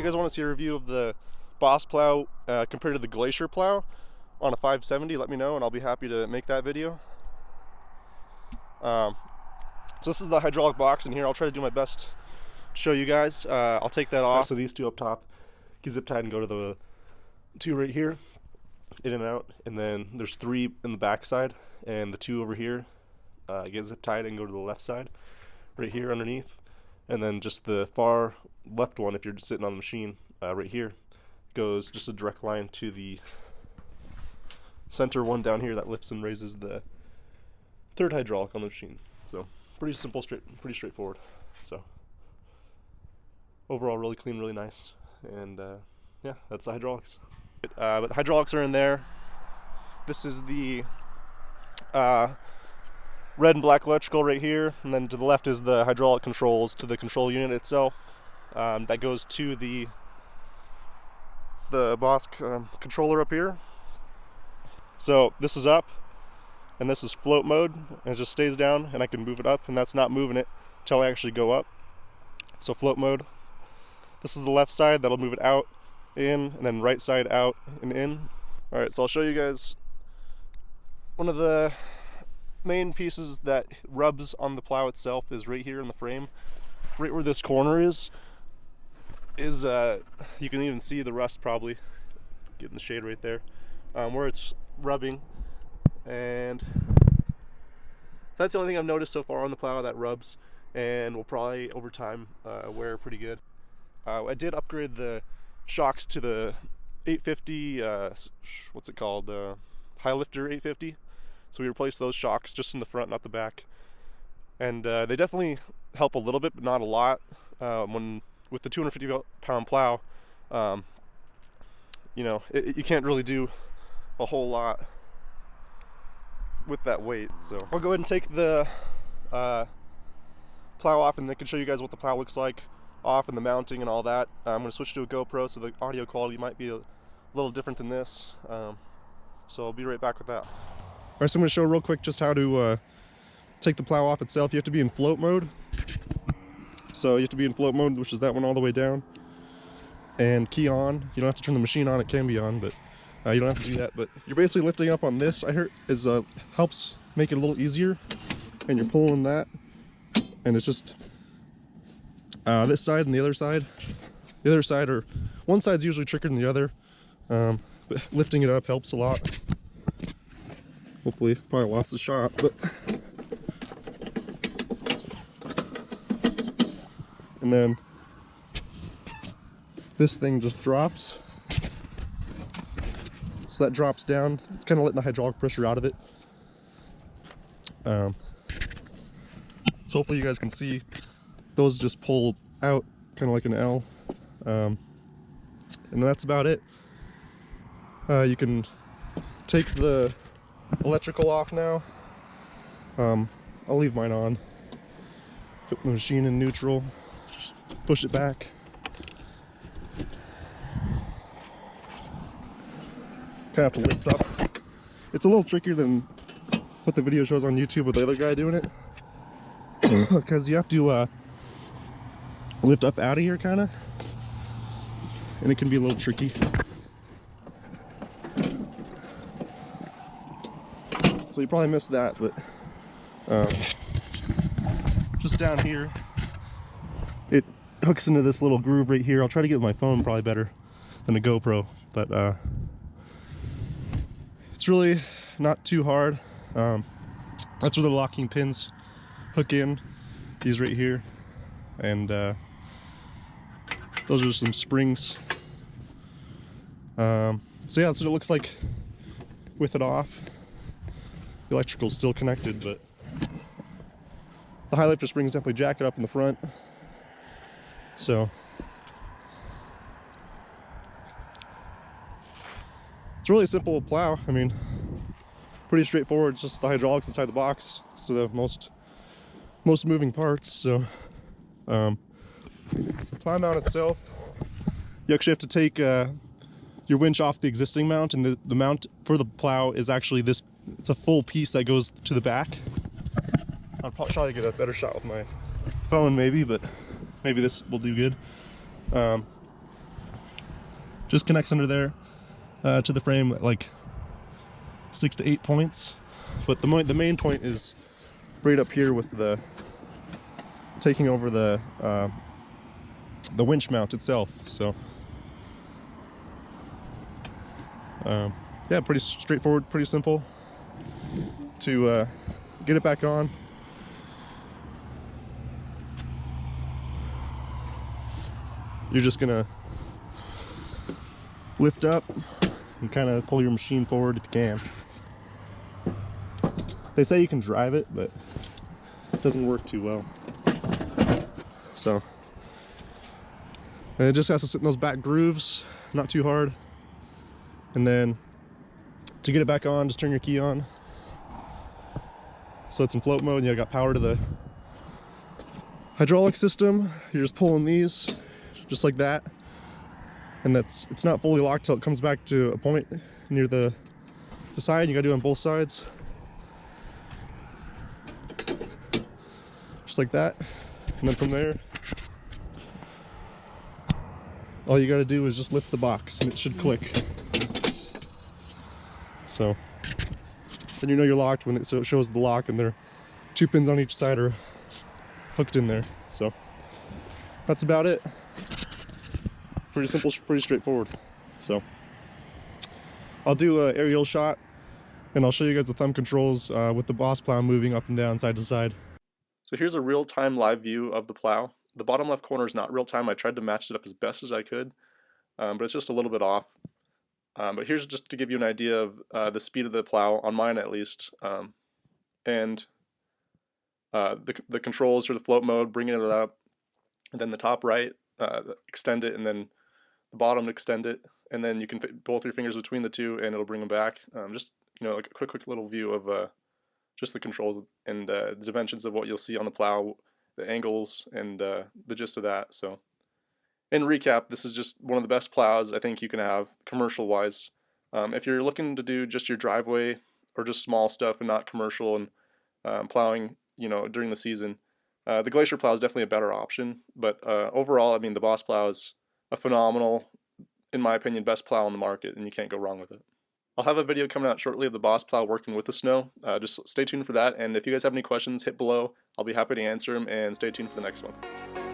guys want to see a review of the Boss Plow compared to the Glacier Plow on a 570, let me know and I'll be happy to make that video. So this is the hydraulic box in here. I'll try to do my best to show you guys. I'll take that off. So these two up top get zip tied and go to the two right here, in and out, and then there's three in the back side, and the two over here get zip tied and go to the left side right here underneath, and then just the far left one, if you're just sitting on the machine right here, goes just a direct line to the center one down here that lifts and raises the third hydraulic on the machine. So pretty simple, pretty straightforward. So overall really clean, really nice, and yeah, that's the hydraulics. But hydraulics are in there. This is the red and black electrical right here, and then to the left is the hydraulic controls to the control unit itself. That goes to the Boss controller up here. So this is up, and this is float mode, and it just stays down, and I can move it up, and that's not moving it until I actually go up. So float mode. This is the left side, that'll move it out, in, and then right side out and in. Alright, so I'll show you guys one of the main pieces that rubs on the plow itself is right here in the frame. Right where this corner is you can even see the rust probably, get in the shade right there, where it's rubbing, and that's the only thing I've noticed so far on the plow that rubs, and will probably over time wear pretty good. I did upgrade the shocks to the 850, what's it called, High Lifter 850. So we replaced those shocks just in the front, not the back. And they definitely help a little bit, but not a lot. With the 250-pound plow, you know, you can't really do a whole lot with that weight. So I'll go ahead and take the plow off, and I can show you guys what the plow looks like off and the mounting and all that. I'm going to switch to a GoPro, so the audio quality might be a little different than this. So I'll be right back with that. Alright, so I'm going to show real quick just how to take the plow off itself. You have to be in float mode. So you have to be in float mode, which is that one all the way down. And key on. You don't have to turn the machine on, it can be on, but you don't have to do that. But you're basically lifting up on this, I heard, helps make it a little easier. And you're pulling that, and it's just this side and the other side. The other side, or one side's usually trickier than the other, but lifting it up helps a lot. Hopefully, probably lost the shot, but and then this thing just drops. So that drops down. It's kind of letting the hydraulic pressure out of it. So hopefully you guys can see those just pull out kind of like an L. And that's about it. You can take the electrical off now. I'll leave mine on. Put the machine in neutral. Just push it back. Kind of have to lift up. It's a little trickier than what the video shows on YouTube with the other guy doing it, because you have to lift up out of here kind of, and it can be a little tricky. So you probably missed that, but just down here it hooks into this little groove right here. I'll try to get with my phone, probably better than a GoPro, but it's really not too hard. That's where the locking pins hook in, these right here, and those are some springs. So yeah, that's what it looks like with it off. The electrical's still connected, but the high lifter springs definitely jack it up in the front. So it's a really simple plow. I mean, pretty straightforward. It's just the hydraulics inside the box. So the most moving parts. So the plow mount itself, you actually have to take your winch off the existing mount, and the mount for the plow is actually this. It's a full piece that goes to the back. I'll probably try to get a better shot with my phone maybe, but maybe this will do good. just connects under there to the frame at like 6 to 8 points. But the main point is right up here with the taking over the winch mount itself. So yeah, pretty straightforward, pretty simple to get it back on. You're just gonna lift up and kind of pull your machine forward if you can. They say you can drive it, but it doesn't work too well. So, and it just has to sit in those back grooves, not too hard. And then to get it back on, just turn your key on. So it's in float mode, and you got power to the hydraulic system. You're just pulling these, just like that. And it's not fully locked till it comes back to a point near the side. You gotta do it on both sides. Just like that. And then from there, all you gotta do is just lift the box and it should click. So then you know you're locked when it shows the lock, and there are 2 pins on each side are hooked in there. So that's about it. Pretty simple, pretty straightforward. So I'll do an aerial shot and I'll show you guys the thumb controls with the boss plow moving up and down side to side. So here's a real-time live view of the plow. The bottom left corner is not real-time. I tried to match it up as best as I could, but it's just a little bit off. But here's just to give you an idea of the speed of the plow, on mine at least, and the controls for the float mode, bringing it up, and then the top right, extend it, and then the bottom, extend it, and then you can fit both your fingers between the two and it'll bring them back. Just, you know, like a quick little view of just the controls and the dimensions of what you'll see on the plow, the angles, and the gist of that. So in recap, this is just one of the best plows I think you can have commercial wise. If you're looking to do just your driveway or just small stuff and not commercial and plowing, you know, during the season, the Glacier plow is definitely a better option. But overall, I mean, the Boss plow is a phenomenal, in my opinion, best plow on the market, and you can't go wrong with it. I'll have a video coming out shortly of the Boss plow working with the snow. Just stay tuned for that, and if you guys have any questions, hit below. I'll be happy to answer them, and stay tuned for the next one.